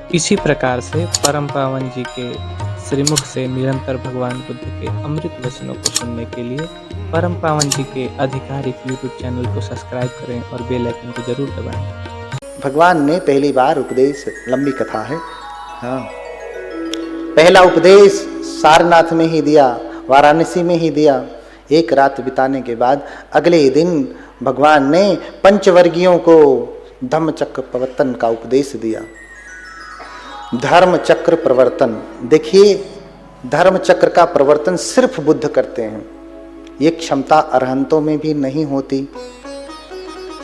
इसी प्रकार से परम पावन जी के श्रीमुख से निरंतर भगवान बुद्ध के अमृत वचनों को सुनने के लिए परम पावन जी के आधिकारिक यूट्यूब चैनल को सब्सक्राइब करें और बेल आइकन को जरूर दबाएं। भगवान ने पहली बार उपदेश, लंबी कथा है, हाँ, पहला उपदेश सारनाथ में ही दिया, वाराणसी में ही दिया। एक रात बिताने के बाद अगले दिन भगवान ने पंचवर्गीयों को धम्मचक्र प्रवर्तन का उपदेश दिया। धर्म चक्र प्रवर्तन, देखिए, धर्म चक्र का प्रवर्तन सिर्फ बुद्ध करते हैं। ये क्षमता अरहंतों में भी नहीं होती,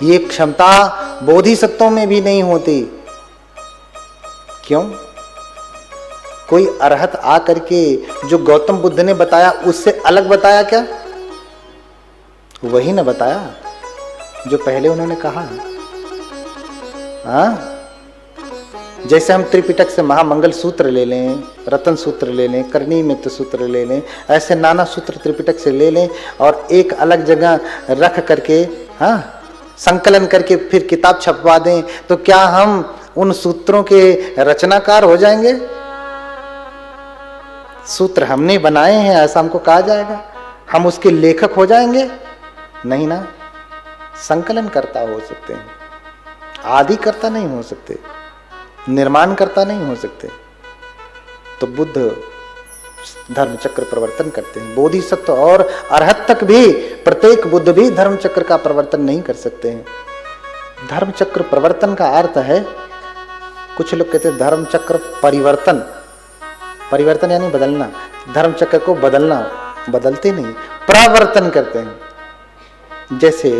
ये क्षमता बोधिसत्वों में भी नहीं होती। क्यों? कोई अरहत आकर के जो गौतम बुद्ध ने बताया उससे अलग बताया क्या? वही न बताया जो पहले उन्होंने कहा। हाँ, जैसे हम त्रिपिटक से महामंगल सूत्र ले लें, रतन सूत्र ले लें, करणी मित्र सूत्र ले लें, ऐसे नाना सूत्र त्रिपिटक से ले लें और एक अलग जगह रख करके, हाँ, संकलन करके फिर किताब छपवा दें, तो क्या हम उन सूत्रों के रचनाकार हो जाएंगे? सूत्र हमने बनाए हैं ऐसा हमको कहा जाएगा? हम उसके लेखक हो जाएंगे? नहीं ना। संकलन करता हो सकते हैं, आदि करता नहीं हो सकते, निर्माण करता नहीं हो सकते। तो बुद्ध धर्म चक्र प्रवर्तन करते हैं। बोधिसत्व और अरहत तक भी, प्रत्येक बुद्ध भी धर्म चक्र का प्रवर्तन नहीं कर सकते हैं। धर्म चक्र प्रवर्तन का अर्थ है, कुछ लोग कहते हैं धर्म चक्र परिवर्तन, परिवर्तन यानी बदलना, धर्म चक्र को बदलना, बदलते नहीं, प्रवर्तन करते हैं। जैसे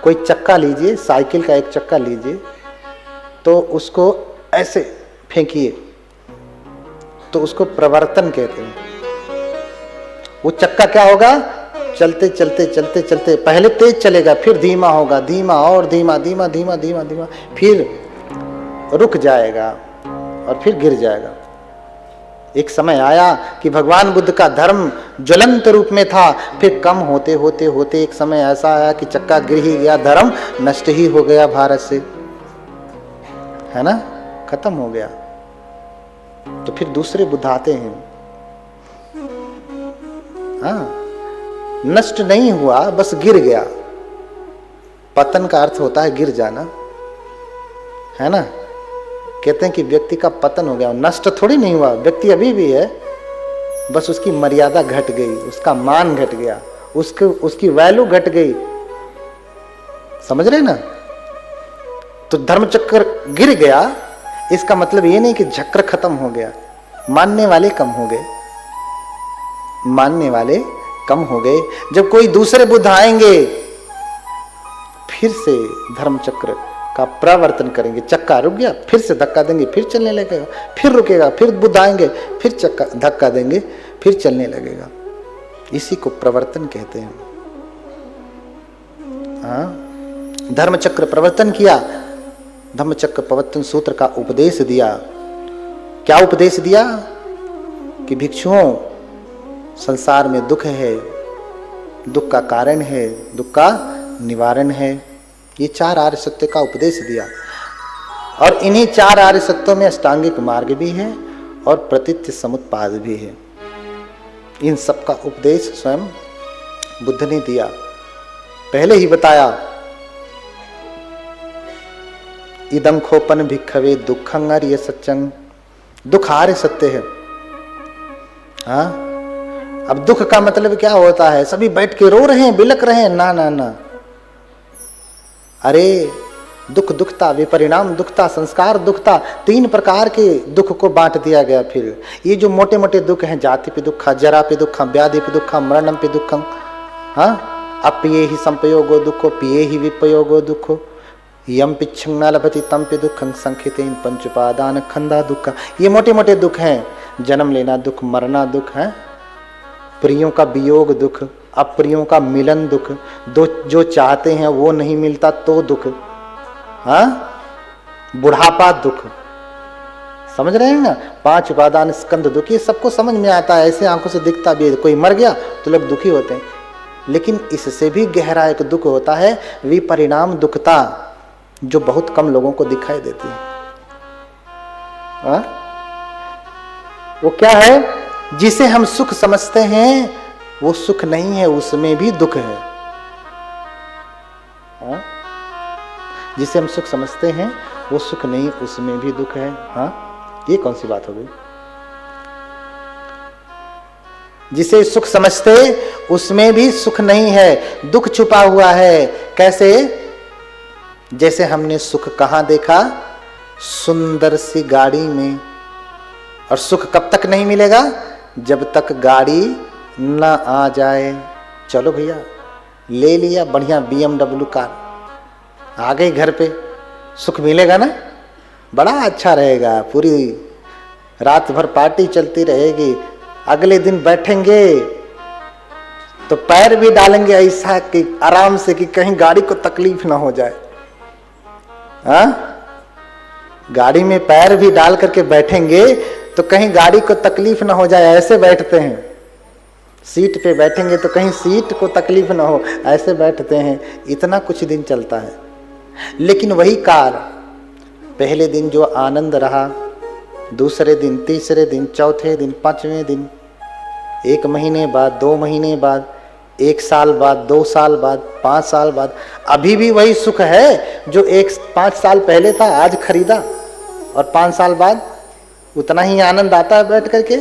कोई चक्का लीजिए, साइकिल का एक चक्का लीजिए, तो उसको ऐसे फेंकिए तो उसको प्रवर्तन कहते हैं। वो चक्का क्या होगा? चलते चलते चलते चलते पहले तेज चलेगा, फिर धीमा होगा, धीमा और धीमा, धीमा धीमा धीमा धीमा, फिर रुक जाएगा और फिर गिर जाएगा। एक समय आया कि भगवान बुद्ध का धर्म ज्वलंत रूप में था, फिर कम होते होते होते एक समय ऐसा आया कि चक्का गिर ही गया, धर्म नष्ट ही हो गया भारत से, है ना, खत्म हो गया। तो फिर दूसरे बुद्ध आते हैं। हाँ, नष्ट नहीं हुआ, बस गिर गया। पतन का अर्थ होता है गिर जाना, है ना। कहते हैं कि व्यक्ति का पतन हो गया, नष्ट थोड़ी नहीं हुआ, व्यक्ति अभी भी है, बस उसकी मर्यादा घट गई, उसका मान घट गया, उसकी वैल्यू घट गई। समझ रहे ना। तो धर्मचक्र गिर गया, इसका मतलब ये नहीं कि चक्र खत्म हो गया, मानने वाले कम हो गए, मानने वाले कम हो गए। जब कोई दूसरे बुद्ध आएंगे, फिर से धर्मचक्र का प्रवर्तन करेंगे। चक्का रुक गया, फिर से धक्का देंगे, फिर चलने लगेगा, फिर रुकेगा, फिर बुद्ध आएंगे, फिर चक्का धक्का देंगे, फिर चलने लगेगा। इसी को प्रवर्तन कहते हैं। हाँ, धर्मचक्र प्रवर्तन किया, धम्मचक्र प्रवर्तन सूत्र का उपदेश दिया। क्या उपदेश दिया? कि भिक्षुओं, संसार में दुख है, दुख का कारण है, दुख का निवारण है। ये चार आर्य सत्य का उपदेश दिया। और इन्हीं चार आर्य सत्यों में अष्टांगिक मार्ग भी है और प्रतीत्य समुत्पाद भी है। इन सब का उपदेश स्वयं बुद्ध ने दिया। पहले ही बताया, इदं खोपन भिक्खवे दुखं आर्य सत्यं, दुख आर्य सत्य है। हाँ, अब दुख का मतलब क्या होता है? सभी बैठ के रो रहे हैं, बिलक रहे हैं, ना ना ना। अरे दुख दुखता, विपरिणाम दुखता, संस्कार दुखता, तीन प्रकार के दुख को बांट दिया गया। फिर ये जो मोटे मोटे दुख हैं, जाति पे दुख, जरा पे दुख, व्याधि पे दुख, मरणम पे दुख, हाँ, अप्रिये ही संपयोगो दुखो, पिये ही विपयोगो दुखो, यम पिच्छं न लभति तम पे दुखं संखितेन पंचुपादान खंदा दुख। ये मोटे मोटे दुख हैं। जन्म लेना दुख, मरना दुख है, प्रियों का वियोग दुख, अप्रियों का मिलन दुख, दो जो चाहते हैं वो नहीं मिलता तो दुख, हाँ, बुढ़ापा दुख। समझ रहे हैं ना। 5 उपादान स्कंद दुख, ये सबको समझ में आता है, ऐसे आंखों से दिखता भी है। कोई मर गया तो लोग दुखी होते हैं, लेकिन इससे भी गहरा एक दुख होता है विपरिणाम दुखता, जो बहुत कम लोगों को दिखाई देती है। हाँ? वो क्या है? जिसे हम सुख समझते हैं वो सुख नहीं है, उसमें भी दुख है। हाँ? जिसे हम सुख समझते हैं वो सुख नहीं, उसमें भी दुख है। हाँ, ये कौन सी बात हो गई? जिसे सुख समझते उसमें भी सुख नहीं है, दुख छुपा हुआ है। कैसे? जैसे हमने सुख कहां देखा? सुंदर सी गाड़ी में। और सुख कब तक नहीं मिलेगा? जब तक गाड़ी न आ जाए। चलो भैया, ले लिया बढ़िया BMW कार, आ गई घर पे, सुख मिलेगा ना? बड़ा अच्छा रहेगा, पूरी रात भर पार्टी चलती रहेगी। अगले दिन बैठेंगे तो पैर भी डालेंगे ऐसा कि आराम से, कि कहीं गाड़ी को तकलीफ ना हो जाए। हाँ? गाड़ी में पैर भी डाल करके बैठेंगे तो कहीं गाड़ी को तकलीफ ना हो जाए, ऐसे बैठते हैं। सीट पे बैठेंगे तो कहीं सीट को तकलीफ ना हो, ऐसे बैठते हैं। इतना कुछ दिन चलता है। लेकिन वही कार पहले दिन जो आनंद रहा, दूसरे दिन, तीसरे दिन, चौथे दिन, पांचवें दिन, 1 महीने बाद, 2 महीने बाद, 1 साल बाद, 2 साल बाद, 5 साल बाद, अभी भी वही सुख है जो 5 साल पहले था, आज खरीदा। और 5 साल बाद उतना ही आनंद आता है बैठ करके?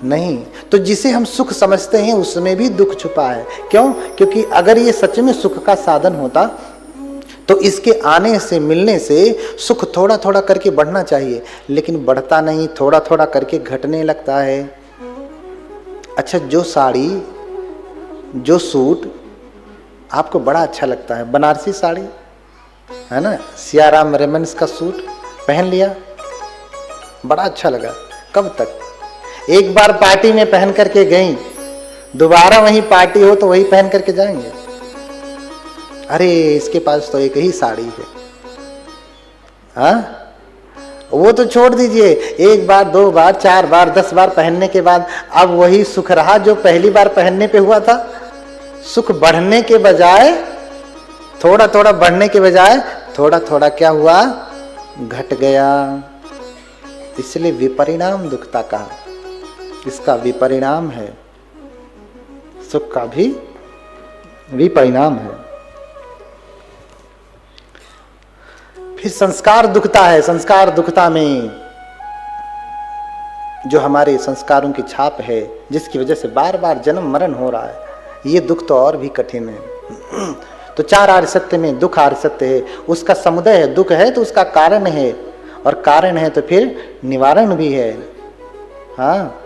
नहीं। तो जिसे हम सुख समझते हैं उसमें भी दुख छुपा है। क्यों? क्योंकि अगर ये सच में सुख का साधन होता तो इसके आने से, मिलने से सुख थोड़ा थोड़ा करके बढ़ना चाहिए, लेकिन बढ़ता नहीं, थोड़ा थोड़ा करके घटने लगता है। अच्छा, जो साड़ी, जो सूट आपको बड़ा अच्छा लगता है, बनारसी साड़ी है ना, सियाराम रेमंड्स का सूट पहन लिया, बड़ा अच्छा लगा। कब तक? एक बार पार्टी में पहन करके गई, दोबारा वही पार्टी हो तो वही पहन करके जाएंगे। अरे इसके पास तो एक ही साड़ी है। हाँ, वो तो छोड़ दीजिए, 1 बार, 2 बार, 4 बार, 10 बार पहनने के बाद अब वही सुख रहा जो पहली बार पहनने पे हुआ था। सुख बढ़ने के बजाय, थोड़ा थोड़ा बढ़ने के बजाय थोड़ा थोड़ा क्या हुआ? घट गया। इसलिए विपरिणाम दुखता कहा। इसका विपरिणाम है, सुख का भी विपरिणाम है। फिर संस्कार दुखता है। संस्कार दुखता में जो हमारे संस्कारों की छाप है, जिसकी वजह से बार बार जन्म मरण हो रहा है, ये दुख तो और भी कठिन है। तो 4 आर्य सत्य में दुख आर्य सत्य है, उसका समुदय है। दुख है तो उसका कारण है, और कारण है तो फिर निवारण भी है। हाँ,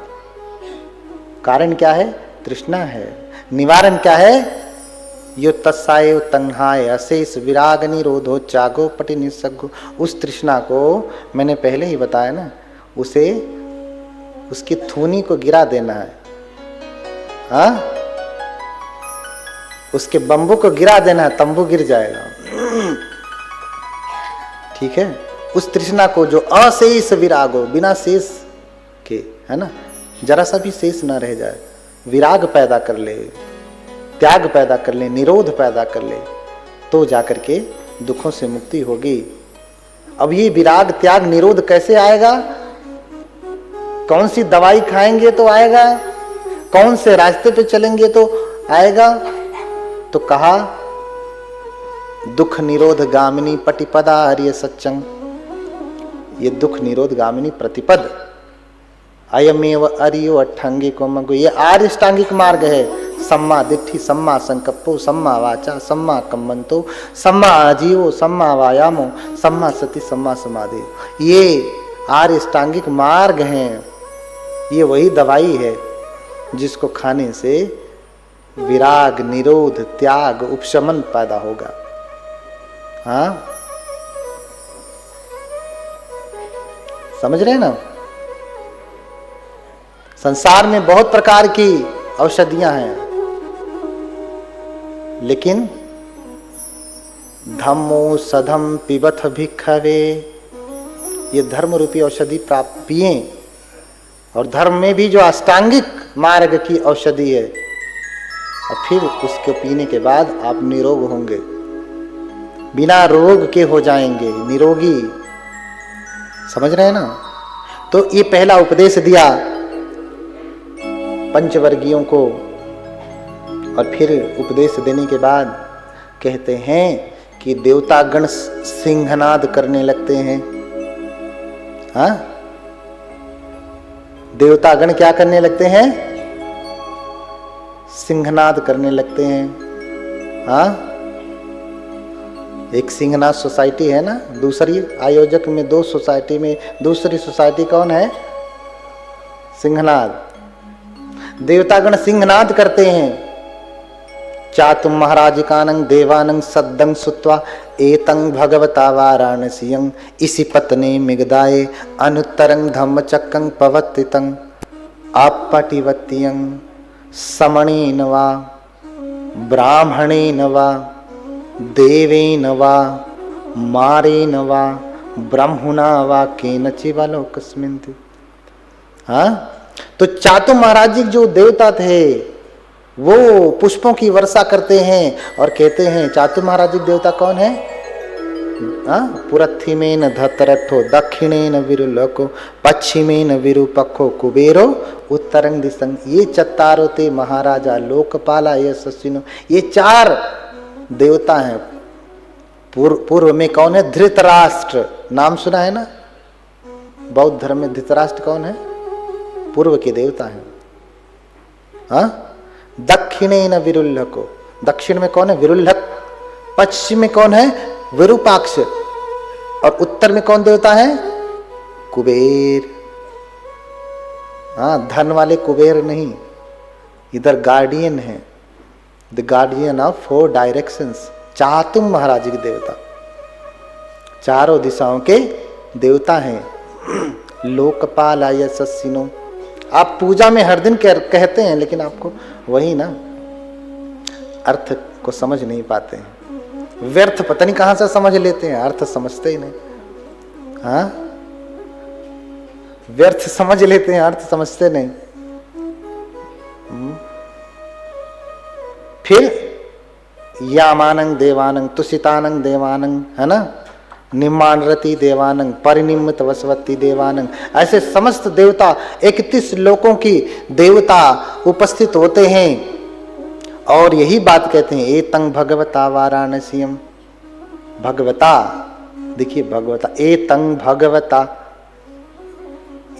कारण क्या है? तृष्णा है। निवारण क्या है? यो तत्साय तन्हाय अशेष विराग निरोधो जागो पटि निसग्गो। उस तृष्णा को मैंने पहले ही बताया ना, उसे, उसकी थूनी को गिरा देना है। हाँ, उसके बम्बू को गिरा देना है, तंबू गिर जाएगा। ठीक है? उस तृष्णा को जो अशेष विरागो, बिना शेष के, है ना, जरा सा भी शेष ना रह जाए, विराग पैदा कर ले, त्याग पैदा कर ले, निरोध पैदा कर ले, तो जाकर के दुखों से मुक्ति होगी। अब ये विराग, त्याग, निरोध कैसे आएगा? कौन सी दवाई खाएंगे तो आएगा? कौन से रास्ते पे चलेंगे तो आएगा? तो कहा दुख निरोध गामिनी पटिपदा आर्य सच्चंग। ये दुख निरोध गामिनी प्रतिपद, अयमेव अर्यो अट्ठांगिको मगो, ये आर्य अष्टांगिक मार्ग है। सम्मा दिट्ठी, सम्मा संकप्पो, सम्मा वाचा, सम्मा कम्मंतो, सम्मा आजीवो, सम्मा वायामो, सम्मा सति, सम्मा समाधि। ये आर्य अष्टांगिक मार्ग हैं। ये वही दवाई है जिसको खाने से विराग, निरोध, त्याग, उपशमन पैदा होगा। हाँ, समझ रहे ना? संसार में बहुत प्रकार की औषधियां हैं, लेकिन धम्मो सधम पिबथ भिक्खवे, ये धर्म रूपी औषधि प्राप्त पिए। और धर्म में भी जो अष्टांगिक मार्ग की औषधि है, और फिर उसके पीने के बाद आप निरोग होंगे, बिना रोग के हो जाएंगे, निरोगी। समझ रहे हैं ना? तो ये पहला उपदेश दिया पंचवर्गीयों को, और फिर उपदेश देने के बाद कहते हैं कि देवतागण सिंहनाद करने लगते हैं। हाँ, देवतागण क्या करने लगते हैं? सिंहनाद करने लगते हैं। हाँ, एक सिंहनाद सोसाइटी है ना, दूसरी आयोजक में 2 सोसाइटी में दूसरी सोसाइटी कौन है? सिंहनाद। देवतागण सिंहनाद करते हैं। चातुम महाराजिकानं देवानं सद्दं सुत्वा एतं भगवता वाराणसीयं इसी पत्ने मिगदाये अनुत्तरं धम्मचक्रं पवत्तितं आपटिवत्यं समणेन वा ब्राह्मणेन वा देवेन वा मारेन वा ब्रह्मणा वा केनचिवा लोकस्मिन्। हाँ, तो चातु महाराज जी जो देवता थे वो पुष्पों की वर्षा करते हैं और कहते हैं, चातु महाराज जी देवता कौन है? पुरथिमेन धतरथो दक्षिणेन विरुलको पश्चिमेन विरूपको कुबेरो उत्तरंग दिशंग। ये चत्तारो ते महाराजा लोकपाला यशस्विनो। ये 4 देवता हैं। पूर्व में कौन है? धृतराष्ट्र, नाम सुना है ना? बौद्ध धर्म में धृतराष्ट्र कौन है? पूर्व के देवता हैं। हाँ, दक्षिणेन विरुल्लको, दक्षिण में कौन है? विरुल्लक। पश्चिम में कौन है? विरूपाक्ष। और उत्तर में कौन देवता है? कुबेर। हाँ, धन वाले कुबेर नहीं, इधर गार्डियन है, the guardian of 4 directions. Chatum महाराज की देवता, चारों दिशाओं के देवता हैं। लोकपाल यशस्विनो। आप पूजा में हर दिन कहते हैं, लेकिन आपको वही ना अर्थ को समझ नहीं पाते हैं। व्यर्थ पता नहीं कहां से समझ लेते हैं, अर्थ समझते ही नहीं। हाँ, व्यर्थ समझ लेते हैं, अर्थ समझते नहीं। फिर यामानं देवानं तुषितानं देवानं, है ना, निम्मानरति देवानं परिनिम्मित वसवती देवानं। ऐसे समस्त देवता 31 लोकों की देवता उपस्थित होते हैं और यही बात कहते हैं, एतं भगवता वाराणसीयम। भगवता, देखिए भगवता, एतं भगवता,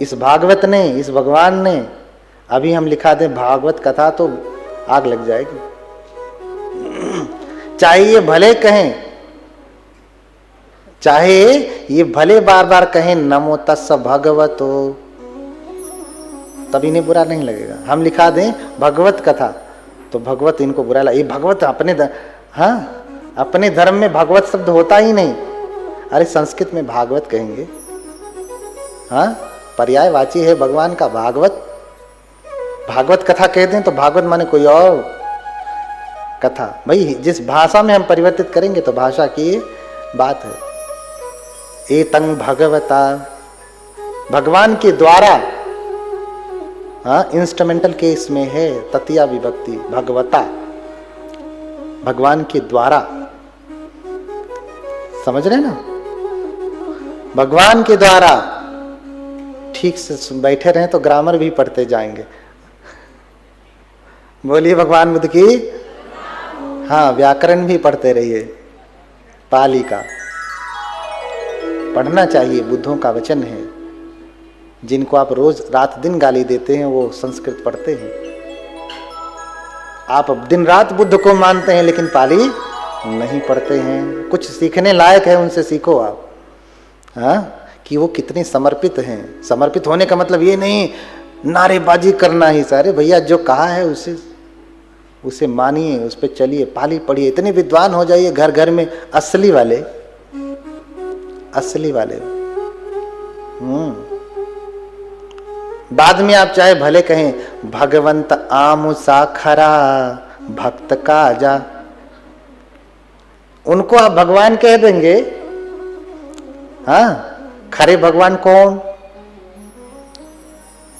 इस भागवत ने, इस भगवान ने। अभी हम लिखा दें भागवत कथा तो आग लग जाएगी। चाहे ये भले कहें, चाहे ये भले बार बार कहें नमो तस्स भगवतो, तभी नहीं बुरा नहीं लगेगा। हम लिखा दें भगवत कथा तो भगवत इनको बुरा लगे। ये भगवत अपने हाँ, अपने धर्म में भगवत शब्द होता ही नहीं। अरे संस्कृत में भागवत कहेंगे। हाँ, पर्यायवाची है भगवान का भागवत। भागवत कथा कहते हैं तो भागवत माने कोई और कथा। भाई जिस भाषा में हम परिवर्तित करेंगे तो भाषा की बात है। एतं भगवता, भगवान के द्वारा। हाँ, इंस्ट्रूमेंटल केस में है तृतीया विभक्ति, भगवता, भगवान के द्वारा। समझ रहे ना? भगवान के द्वारा। ठीक से बैठे रहे तो ग्रामर भी पढ़ते जाएंगे। बोलिए भगवान बुद्ध की। हाँ, व्याकरण भी पढ़ते रहिए, पाली का पढ़ना चाहिए। बुद्धों का वचन है। जिनको आप रोज रात दिन गाली देते हैं वो संस्कृत पढ़ते हैं। आप दिन रात बुद्ध को मानते हैं लेकिन पाली नहीं पढ़ते हैं। कुछ सीखने लायक है, उनसे सीखो आप। हाँ, कि वो कितने समर्पित हैं। समर्पित होने का मतलब ये नहीं नारेबाजी करना ही। सारे भैया जो कहा है उसे मानिए, उस पर चलिए, पाली पढ़िए, इतने विद्वान हो जाइए घर घर में। असली वाले, असली वाले। बाद में आप चाहे भले कहें भगवंत आमुसा खरा भक्त काजा, उनको आप भगवान कह देंगे। हाँ, खरे भगवान कौन?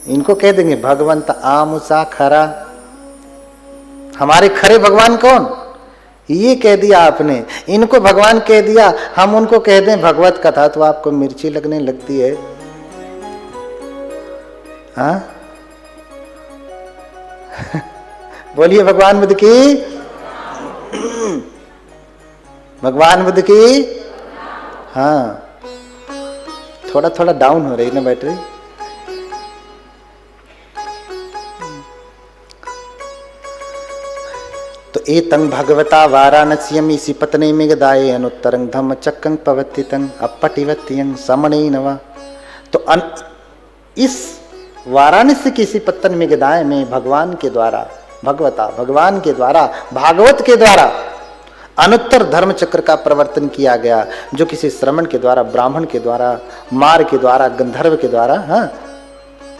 इनको कह देंगे भगवंत आमुसा खरा। हमारे खरे भगवान कौन? ये कह दिया आपने। इनको भगवान कह दिया, हम उनको कह दें भगवत कथा तो आपको मिर्ची लगने लगती है। हाँ बोलिए भगवान बुद्ध की, भगवान बुद्ध की। हाँ थोड़ा थोड़ा डाउन हो रही ना बैटरी। तो एतं भगवता वाराणस्यम इसी पत्नी मेघदाये अनुत्तरं धम्म चक्कं पवत्तितं अपटिवत्यं समणेनवा। तो इस वाराणसी की इसी पत्तन मेघदाय में भगवान के द्वारा, भगवता भगवान के द्वारा, भागवत के द्वारा अनुत्तर धर्म चक्र का प्रवर्तन किया गया, जो किसी श्रमण के द्वारा, ब्राह्मण के द्वारा, मार के द्वारा, गंधर्व के द्वारा, हाँ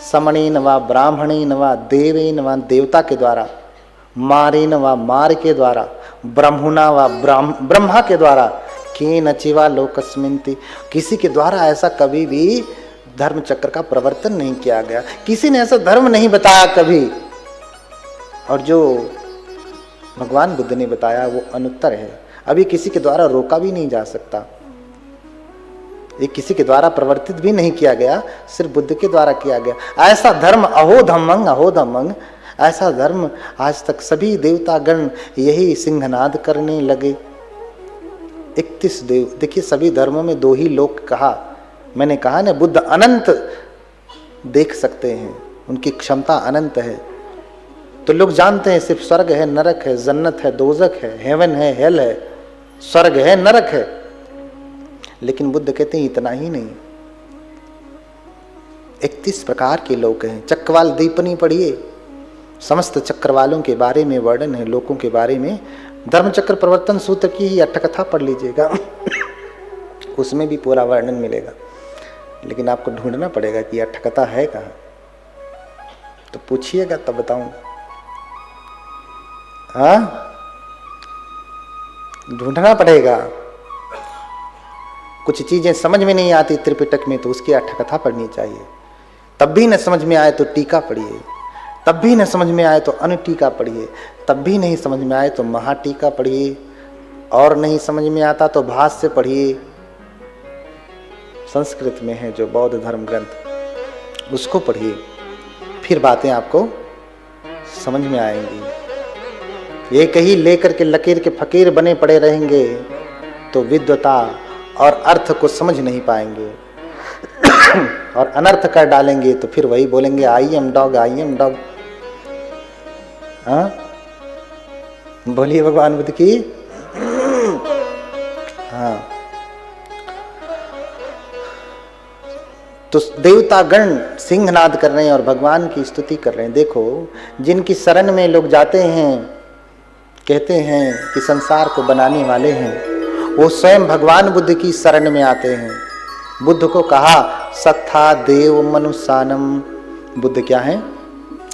समणेन व ब्राह्मणेन व देवेन व देवता के द्वारा, मारेन व मार के द्वारा, ब्रह्मणा व ब्रह्मा के द्वारा, के नचिवा लोकस्मिन्ति, किसी के द्वारा ऐसा कभी भी धर्म चक्र का प्रवर्तन नहीं किया गया, किसी ने ऐसा धर्म नहीं बताया कभी। और जो भगवान बुद्ध ने बताया वो अनुत्तर है, अभी किसी के द्वारा रोका भी नहीं जा सकता, ये किसी के द्वारा प्रवर्तित भी नहीं किया गया, सिर्फ बुद्ध के द्वारा किया गया। ऐसा धर्म अहो धम्मंग, ऐसा धर्म आज तक सभी देवतागण यही सिंहनाद करने लगे। 31 देव, देखिए सभी धर्मों में 2 ही लोक कहा, मैंने कहा ना बुद्ध अनंत देख सकते हैं, उनकी क्षमता अनंत है। तो लोग जानते हैं सिर्फ स्वर्ग है, नरक है, जन्नत है, दोजक है, हेवन है, हेल है, स्वर्ग है, नरक है, लेकिन बुद्ध कहते हैं इतना ही नहीं, 31 प्रकार के लोक हैं। चक्रवाल दीपनी पढ़िए, समस्त चक्रवालों के बारे में वर्णन है, लोकों के बारे में। धर्मचक्र प्रवर्तन सूत्र की ही अट्ठकथा पढ़ लीजिएगा उसमें भी पूरा वर्णन मिलेगा, लेकिन आपको ढूंढना पड़ेगा कि अट्ठकथा है कहाँ, तो पूछिएगा तब बताऊं। हाँ ढूंढना पड़ेगा, कुछ चीजें समझ में नहीं आती त्रिपिटक में तो उसकी अट्ठकथा पढ़नी चाहिए, तब भी न समझ में आए तो टीका पढ़िए, तब भी न समझ में आए तो अनुटीका पढ़िए, तब भी नहीं समझ में आए तो महाटीका पढ़िए, और नहीं समझ में आता तो भाष्य पढ़िए, संस्कृत में है जो बौद्ध धर्म ग्रंथ, उसको पढ़िए, फिर बातें आपको समझ में आएंगी। एक ही लेकर के लकीर के फकीर बने पड़े रहेंगे तो विद्वता और अर्थ को समझ नहीं पाएंगे और अनर्थ कर डालेंगे तो फिर वही बोलेंगे I am dog, I am dog. हाँ बोलिए भगवान बुद्ध की। हाँ तो देवतागण सिंहनाद कर रहे हैं और भगवान की स्तुति कर रहे हैं। देखो जिनकी शरण में लोग जाते हैं, कहते हैं कि संसार को बनाने वाले हैं, वो स्वयं भगवान बुद्ध की शरण में आते हैं। बुद्ध को कहा सत्था देव मनुष्यानम, बुद्ध क्या हैं?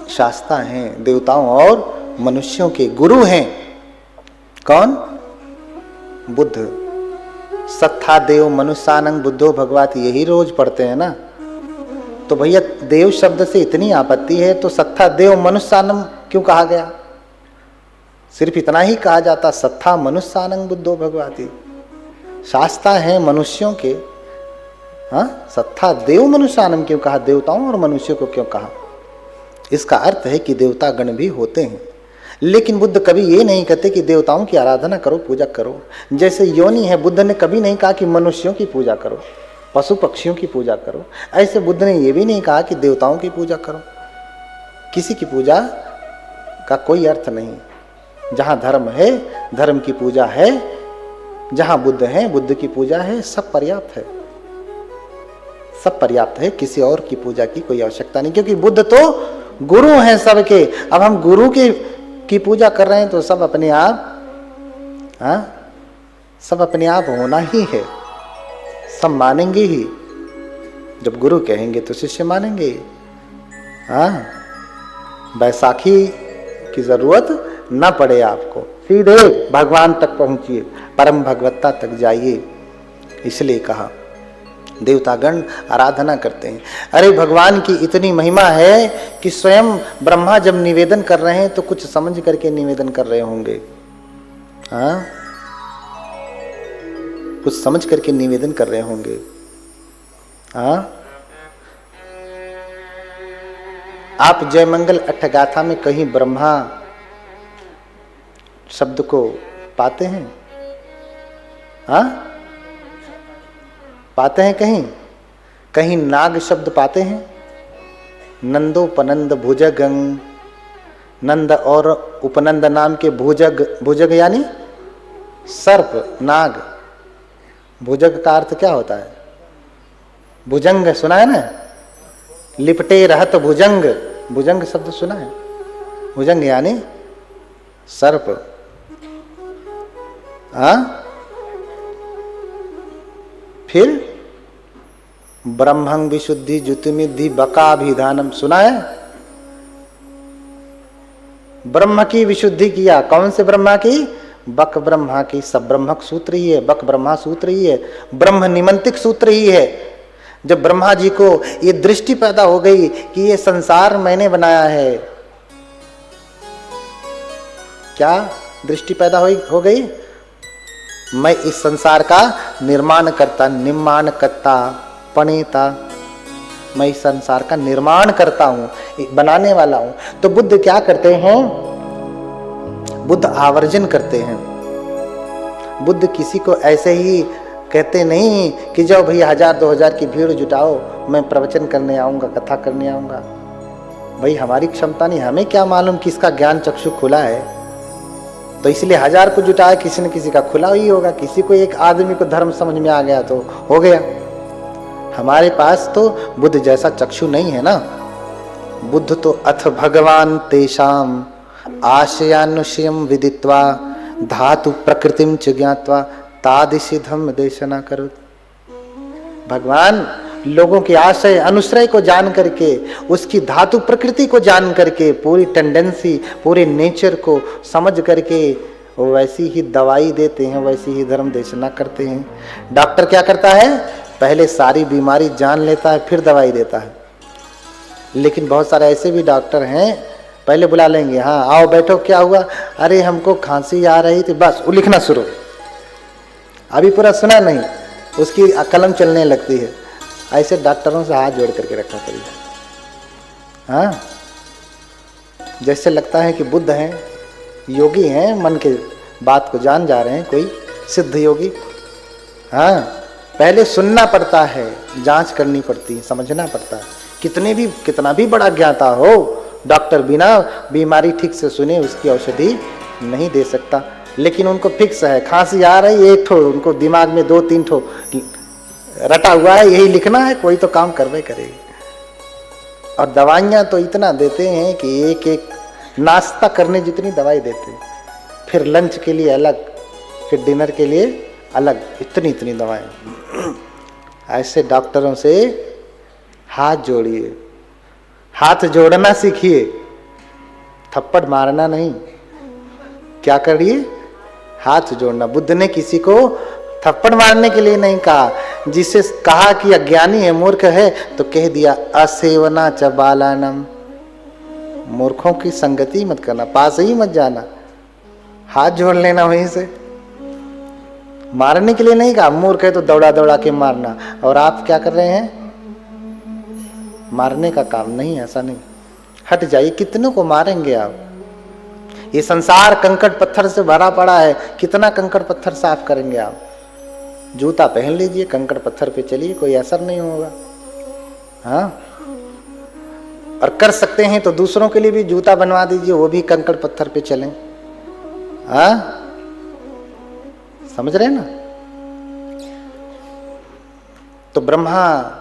शास्ता हैं, देवताओं और मनुष्यों के गुरु हैं। कौन? बुद्ध। सत्था देव मनुष्यानंग बुद्धो भगवती, यही रोज पढ़ते हैं ना। तो भैया देव शब्द से इतनी आपत्ति है तो सत्था देव मनुष्यानम क्यों कहा गया? सिर्फ इतना ही कहा जाता सत्था मनुष्यानंग बुद्धो भगवती, शास्ता है मनुष्यों के। हाँ सत्था देव मनुष्यानम क्यों कहा? देवताओं और मनुष्यों को क्यों कहा? इसका अर्थ है कि देवता गण भी होते हैं, लेकिन बुद्ध कभी ये नहीं कहते कि देवताओं की आराधना करो, पूजा करो। जैसे योनि है, बुद्ध ने कभी नहीं कहा कि मनुष्यों की पूजा करो, पशु पक्षियों की पूजा करो। ऐसे बुद्ध ने ये भी नहीं कहा कि देवताओं की पूजा करो। किसी की पूजा का कोई अर्थ नहीं। जहाँ धर्म है, धर्म की पूजा है, जहाँ बुद्ध है, बुद्ध की पूजा है, सब पर्याप्त है, सब पर्याप्त है। किसी और की पूजा की कोई आवश्यकता नहीं, क्योंकि बुद्ध तो गुरु हैं सबके। अब हम गुरु की पूजा कर रहे हैं तो सब अपने आप, हाँ सब अपने आप होना ही है, सब मानेंगे ही। जब गुरु कहेंगे तो शिष्य मानेंगे। हाँ बैसाखी की जरूरत न पड़े आपको, सीधे भगवान तक पहुंचिए, परम भगवत्ता तक जाइए। इसलिए कहा देवतागण आराधना करते हैं। अरे भगवान की इतनी महिमा है कि स्वयं ब्रह्मा जब निवेदन कर रहे हैं तो कुछ समझ करके निवेदन कर रहे होंगे। हाँ कुछ समझ करके निवेदन कर रहे होंगे। हाँ आप जयमंगल अट्ठगाथा में कहीं ब्रह्मा शब्द को पाते हैं? हाँ, पाते हैं कहीं? कहीं नाग शब्द पाते हैं? नंदोपनंद भुजगंग, नंद और उपनंद नाम के भुजग, भुजग यानी सर्प, नाग। भुजग का अर्थ क्या होता है? भुजंग सुना है ना? लिपटे रहत भुजंग, भुजंग शब्द सुना है? भुजंग यानी सर्प। फिर ब्रह्मं विशुद्धि ज्योतिमिद्धि बकाभिधानम सुना है? ब्रह्म की विशुद्धि किया। कौन से ब्रह्मा की? बक ब्रह्मा की। सब ब्रह्मक सूत्र ही है, बक ब्रह्मा सूत्र ही है, ब्रह्म निमंतिक सूत्र ही है। जब ब्रह्मा जी को ये दृष्टि पैदा हो गई कि ये संसार मैंने बनाया है, क्या दृष्टि पैदा हो गई? मैं इस संसार का निर्माण करता, निर्माण करता, पणेता, मैं इस संसार का निर्माण करता हूं, बनाने वाला हूं। तो बुद्ध क्या करते हैं? बुद्ध आवर्जन करते हैं। बुद्ध किसी को ऐसे ही कहते नहीं कि जाओ भैया 1000-2000 की भीड़ जुटाओ, मैं प्रवचन करने आऊंगा, कथा करने आऊंगा। भाई हमारी क्षमता नहीं, हमें क्या मालूम किसका ज्ञान चक्षु खुला है। तो इसलिए 1000 को जुटाया, किसी न किसी का खुला ही होगा। किसी को एक आदमी को धर्म समझ में आ गया तो हो गया। हमारे पास तो बुद्ध जैसा चक्षु नहीं है ना। बुद्ध तो अथ भगवान तेषाम आशयानुशयम विदित्वा धातु प्रकृतिम च ज्ञात्वा तादिशी धम्म देशना करो। भगवान लोगों के आशय अनुश्रय को जान करके, उसकी धातु प्रकृति को जान करके, पूरी टेंडेंसी, पूरे नेचर को समझ करके वैसी ही दवाई देते हैं, वैसी ही धर्म देशना करते हैं। डॉक्टर क्या करता है? पहले सारी बीमारी जान लेता है, फिर दवाई देता है। लेकिन बहुत सारे ऐसे भी डॉक्टर हैं, पहले बुला लेंगे, हाँ आओ बैठो, क्या हुआ? अरे हमको खांसी आ रही थी, बस वो लिखना शुरू। अभी पूरा सुना नहीं, उसकी कलम चलने लगती है। ऐसे डॉक्टरों से हाथ जोड़ करके रखना पड़ेगा। हाँ, जैसे लगता है कि बुद्ध हैं, योगी हैं, मन के बात को जान जा रहे हैं, कोई सिद्ध योगी। हाँ, पहले सुनना पड़ता है, जांच करनी पड़ती है, समझना पड़ता है। कितना भी बड़ा ज्ञाता हो, डॉक्टर बिना बीमारी ठीक से सुने उसकी औषधि नहीं दे सकता। लेकिन उनको फिक्स है, खांसी आ रही, एक ठो उनको दिमाग में 2-3 ठो रटा हुआ है, यही लिखना है, कोई तो काम करवे करेगी। और दवाइयाँ तो इतना देते हैं कि एक एक नाश्ता करने जितनी दवाई देते हैं, फिर लंच के लिए अलग, फिर डिनर के लिए अलग, इतनी दवाएं। ऐसे डॉक्टरों से हाथ जोड़िए, हाथ जोड़ना सीखिए, थप्पड़ मारना नहीं। क्या करिए? हाथ जोड़ना। बुद्ध ने किसी को थप्पड़ मारने के लिए नहीं कहा। जिसे कहा कि अज्ञानी है, मूर्ख है, तो कह दिया असेवना च बालानम, मूर्खों की संगति मत करना, पास ही मत जाना, हाथ जोड़ लेना वहीं से। मारने के लिए नहीं कहा, मूर्ख है तो दौड़ा दौड़ा के मारना। और आप क्या कर रहे हैं? मारने का काम नहीं, ऐसा नहीं। हट जाइए, कितनों को मारेंगे आप? ये संसार कंकड़ पत्थर से भरा पड़ा है, कितना कंकड़ पत्थर साफ करेंगे आप? जूता पहन लीजिए, कंकड़ पत्थर पे चलिए, कोई असर नहीं होगा। हाँ, और कर सकते हैं तो दूसरों के लिए भी जूता बनवा दीजिए, वो भी कंकड़ पत्थर पे चलें। हाँ, समझ रहे हैं ना? तो ब्रह्मा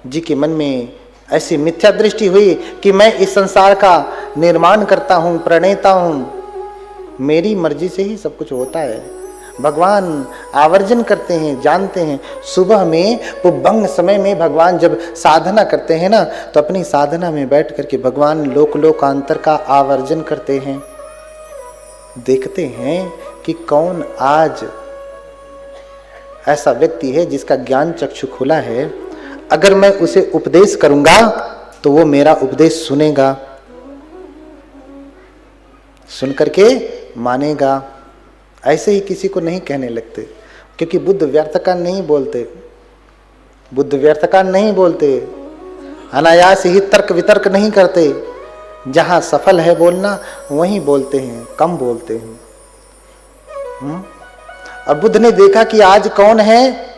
जी के मन में ऐसी मिथ्या दृष्टि हुई कि मैं इस संसार का निर्माण करता हूं, प्रणेता हूं, मेरी मर्जी से ही सब कुछ होता है। भगवान आवर्जन करते हैं, जानते हैं। सुबह में वो भंग समय में भगवान जब साधना करते हैं ना, तो अपनी साधना में बैठ करके भगवान लोक लोकांतर का आवर्जन करते हैं। देखते हैं कि कौन आज ऐसा व्यक्ति है जिसका ज्ञान चक्षु खुला है। अगर मैं उसे उपदेश करूंगा तो वो मेरा उपदेश सुनेगा, सुन करके मानेगा। ऐसे ही किसी को नहीं कहने लगते, क्योंकि बुद्ध व्यर्थ का नहीं बोलते। बुद्ध व्यर्थ का नहीं बोलते। अनायास ही तर्क वितर्क नहीं करते। जहां सफल है बोलना वहीं बोलते हैं, कम बोलते हैं। और बुद्ध ने देखा कि आज कौन है,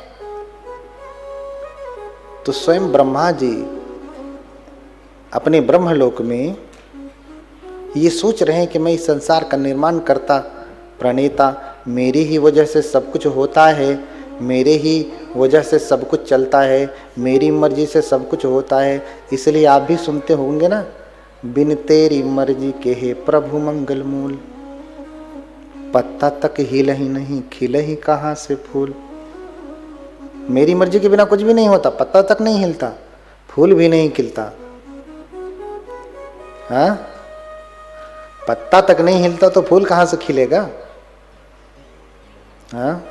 तो स्वयं ब्रह्मा जी अपने ब्रह्मलोक में ये सोच रहे हैं कि मैं इस संसार का निर्माण करता, प्रणेता, मेरी ही वजह से सब कुछ होता है, मेरे ही वजह से सब कुछ चलता है, मेरी मर्जी से सब कुछ होता है। इसलिए आप भी सुनते होंगे ना, बिन तेरी मर्जी के हे प्रभु मंगल मूल, पत्ता तक हिल ही नहीं, खिले ही कहाँ से फूल। मेरी मर्जी के बिना कुछ भी नहीं होता, पत्ता तक नहीं हिलता, फूल भी नहीं खिलता। हाँ, पत्ता तक नहीं हिलता तो फूल कहां से खिलेगा। हाँ,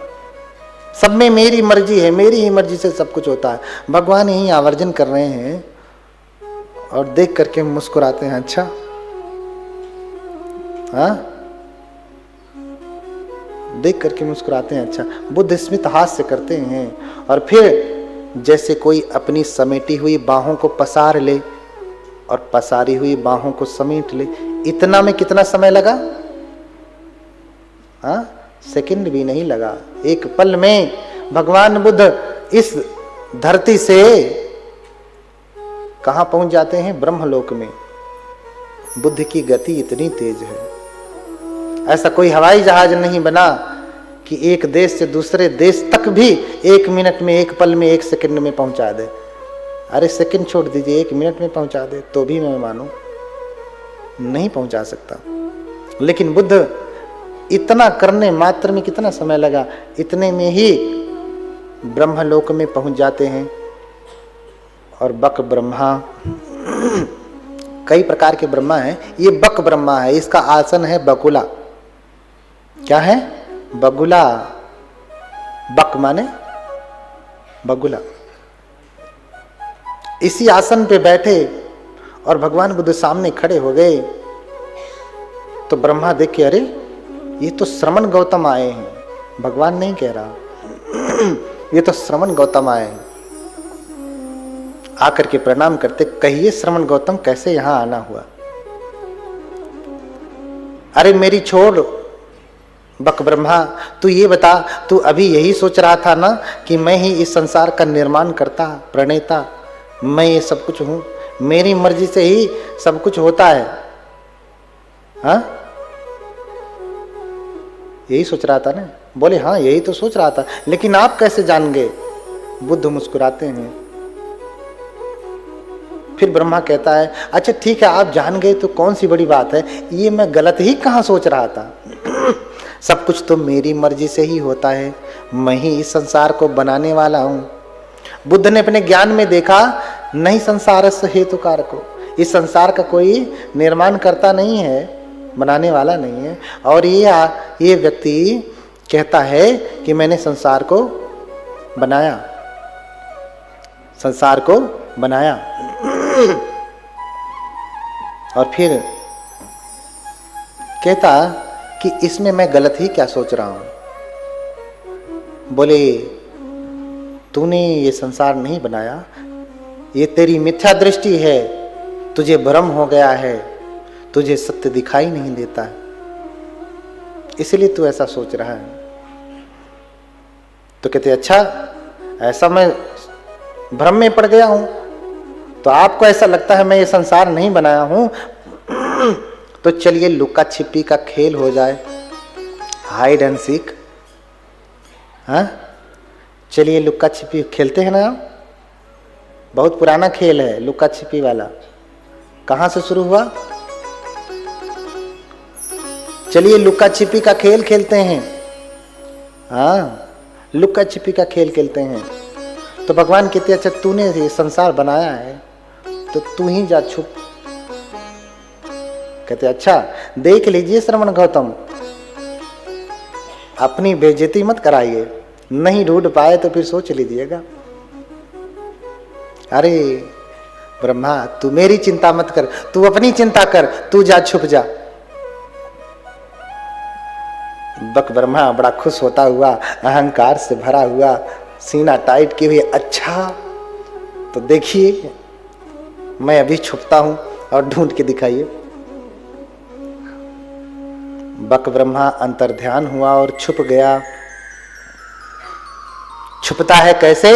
सब में मेरी मर्जी है, मेरी ही मर्जी से सब कुछ होता है। भगवान यही आवर्जन कर रहे हैं और देख करके मुस्कुराते हैं। अच्छा, हाँ, देख करके मुस्कुराते हैं। अच्छा, बुद्ध स्मित हास्य करते हैं और फिर जैसे कोई अपनी समेटी हुई बाहों को पसार ले और पसारी हुई बाहों को समेट ले। इतना में कितना समय लगा? हाँ, सेकंड भी नहीं लगा। एक पल में भगवान बुद्ध इस धरती से कहां पहुंच जाते हैं? ब्रह्मलोक में। बुद्ध की गति इतनी तेज है, ऐसा कोई हवाई जहाज नहीं बना कि एक देश से दूसरे देश तक भी 1 मिनट में, 1 पल में, 1 सेकंड में पहुंचा दे। अरे सेकंड छोड़ दीजिए, 1 मिनट में पहुंचा दे तो भी मैं मानूं, नहीं पहुंचा सकता। लेकिन बुद्ध इतना करने मात्र में कितना समय लगा, इतने में ही ब्रह्मलोक में पहुंच जाते हैं। और बक ब्रह्मा, कई प्रकार के ब्रह्मा हैं, ये बक ब्रह्मा है, इसका आसन है बकुला। क्या है? बगुला। बक माने बगुला। इसी आसन पे बैठे और भगवान बुद्ध सामने खड़े हो गए तो ब्रह्मा देख के, अरे ये तो श्रमण गौतम आए हैं। भगवान नहीं कह रहा, ये तो श्रमण गौतम आए हैं। आकर के प्रणाम करते, कहिए श्रमण गौतम कैसे यहां आना हुआ? अरे मेरी छोड़ बक ब्रह्मा, तू ये बता, तू अभी यही सोच रहा था ना कि मैं ही इस संसार का निर्माण करता, प्रणेता, मैं ये सब कुछ हूं, मेरी मर्जी से ही सब कुछ होता है। हाँ, यही सोच रहा था ना? बोले हाँ, यही तो सोच रहा था, लेकिन आप कैसे जान गए? बुद्ध मुस्कुराते हैं। फिर ब्रह्मा कहता है, अच्छा ठीक है, आप जान गए तो कौन सी बड़ी बात है, ये मैं गलत ही कहाँ सोच रहा था। सब कुछ तो मेरी मर्जी से ही होता है, मैं ही इस संसार को बनाने वाला हूं। बुद्ध ने अपने ज्ञान में देखा, नहीं संसारस्य हेतुकार को, इस संसार का कोई निर्माण करता नहीं है, बनाने वाला नहीं है। और ये व्यक्ति कहता है कि मैंने संसार को बनाया, संसार को बनाया। और फिर कहता कि इसमें मैं गलत ही क्या सोच रहा हूं। बोले तूने ये संसार नहीं बनाया, ये तेरी मिथ्या दृष्टि है, तुझे भ्रम हो गया है, तुझे सत्य दिखाई नहीं देता है, इसलिए तू ऐसा सोच रहा है। तो कहते अच्छा, ऐसा मैं भ्रम में पड़ गया हूं, तो आपको ऐसा लगता है मैं ये संसार नहीं बनाया हूं, तो चलिए लुका छिपी का खेल हो जाए, हाइड एंड सीक। हाँ, चलिए लुका छिपी खेलते हैं ना। बहुत पुराना खेल है लुका छिपी वाला। कहां से शुरू हुआ? चलिए लुका छिपी का खेल खेलते हैं। हाँ, लुका छिपी का खेल खेलते हैं। तो भगवान कहते अच्छा तूने ये संसार बनाया है तो तू ही जा छुप। कहते अच्छा देख लीजिए श्रमण गौतम, अपनी बेइज्जती मत कराइए, नहीं ढूंढ पाए तो फिर सोच लीजिएगा। अरे ब्रह्मा, तू मेरी चिंता मत कर, तू अपनी चिंता कर, तू जा छुप जा। बक ब्रह्मा बड़ा खुश होता हुआ, अहंकार से भरा हुआ, सीना टाइट किए हुए, अच्छा तो देखिए मैं अभी छुपता हूं और ढूंढ के दिखाइए। बक ब्रह्मा अंतर्ध्यान हुआ और छुप गया। छुपता है कैसे?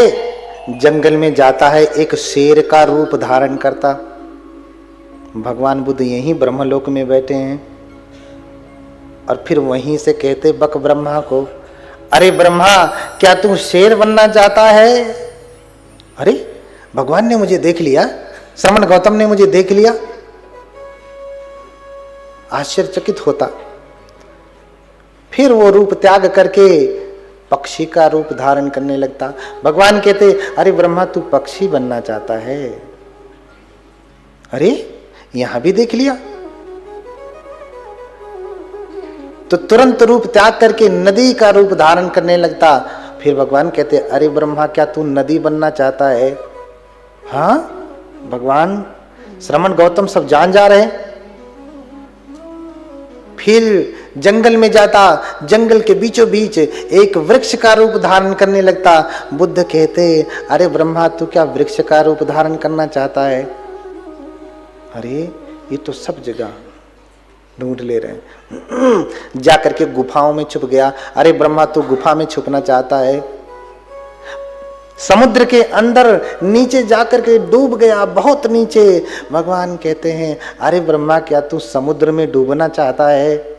जंगल में जाता है, एक शेर का रूप धारण करता। भगवान बुद्ध यहीं ब्रह्मलोक में बैठे हैं और फिर वहीं से कहते बक ब्रह्मा को, अरे ब्रह्मा, क्या तू शेर बनना चाहता है? अरे भगवान ने मुझे देख लिया, श्रमण गौतम ने मुझे देख लिया। आश्चर्यचकित होता। फिर वो रूप त्याग करके पक्षी का रूप धारण करने लगता। भगवान कहते, अरे ब्रह्मा, तू पक्षी बनना चाहता है? अरे यहां भी देख लिया। तो तुरंत रूप त्याग करके नदी का रूप धारण करने लगता। फिर भगवान कहते, अरे ब्रह्मा, क्या तू नदी बनना चाहता है? हाँ भगवान, श्रमण गौतम सब जान जा रहे। फिर जंगल में जाता, जंगल के बीचों बीच एक वृक्ष का रूप धारण करने लगता। बुद्ध कहते, अरे ब्रह्मा, तू क्या वृक्ष का रूप धारण करना चाहता है? अरे ये तो सब जगह ढूंढ ले रहे हैं। जाकर के गुफाओं में छुप गया। अरे ब्रह्मा, तू गुफा में छुपना चाहता है? समुद्र के अंदर नीचे जाकर के डूब गया, बहुत नीचे। भगवान कहते हैं, अरे ब्रह्मा, क्या तू समुद्र में डूबना चाहता है?